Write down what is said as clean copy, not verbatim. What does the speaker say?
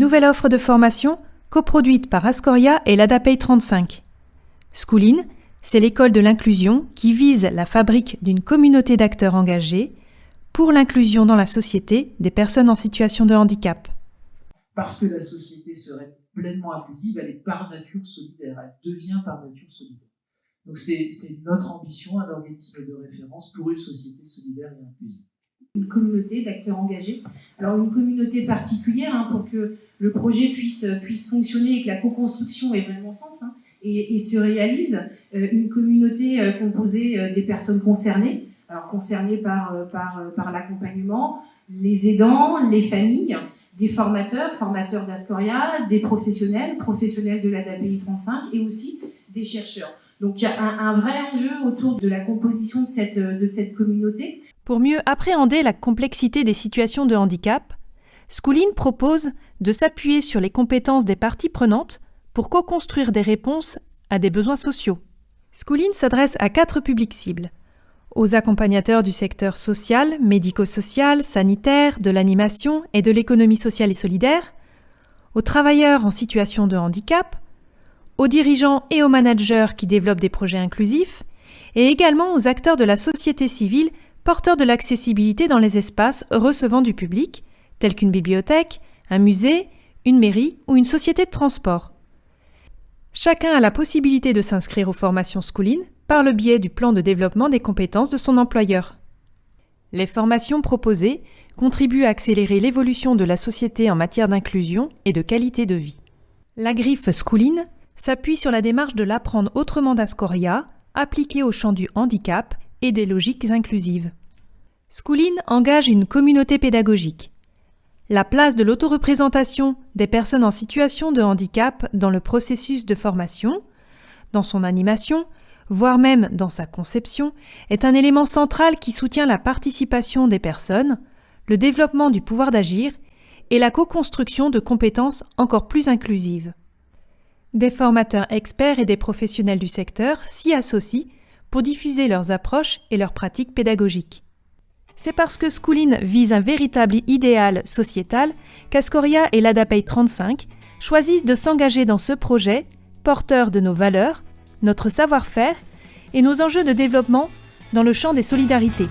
nouvelle offre de formation coproduite par Ascoria et l'ADAPEI 35. School In, c'est l'école de l'inclusion qui vise la fabrique d'une communauté d'acteurs engagés pour l'inclusion dans la société des personnes en situation de handicap. Parce que la société serait pleinement inclusive, elle est par nature solidaire, elle devient par nature solidaire. Donc c'est notre ambition, un organisme de référence pour une société solidaire et inclusive. Une communauté d'acteurs engagés. Alors une communauté particulière pour que le projet puisse fonctionner et que la co-construction ait vraiment sens et se réalise. Une communauté composée des personnes concernées, alors concernées par l'accompagnement, les aidants, les familles, des formateurs d'Ascoria, des professionnels de l'ADAPEI 35 et aussi des chercheurs. Donc il y a un vrai enjeu autour de la composition de cette communauté. Pour mieux appréhender la complexité des situations de handicap, School In propose de s'appuyer sur les compétences des parties prenantes pour co-construire des réponses à des besoins sociaux. School In s'adresse à 4 publics cibles: aux accompagnateurs du secteur social, médico-social, sanitaire, de l'animation et de l'économie sociale et solidaire, aux travailleurs en situation de handicap, aux dirigeants et aux managers qui développent des projets inclusifs, et également aux acteurs de la société civile porteurs de l'accessibilité dans les espaces recevant du public, tels qu'une bibliothèque, un musée, une mairie ou une société de transport. Chacun a la possibilité de s'inscrire aux formations School In par le biais du plan de développement des compétences de son employeur. Les formations proposées contribuent à accélérer l'évolution de la société en matière d'inclusion et de qualité de vie. La griffe School In s'appuie sur la démarche de l'apprendre autrement d'Ascoria, appliquée au champ du handicap et des logiques inclusives. School In engage une communauté pédagogique. La place de l'autoreprésentation des personnes en situation de handicap dans le processus de formation, dans son animation, voire même dans sa conception, est un élément central qui soutient la participation des personnes, le développement du pouvoir d'agir et la co-construction de compétences encore plus inclusives. Des formateurs experts et des professionnels du secteur s'y associent pour diffuser leurs approches et leurs pratiques pédagogiques. C'est parce que School In vise un véritable idéal sociétal qu'Ascoria et l'ADAPEI 35 choisissent de s'engager dans ce projet porteur de nos valeurs, notre savoir-faire et nos enjeux de développement dans le champ des solidarités.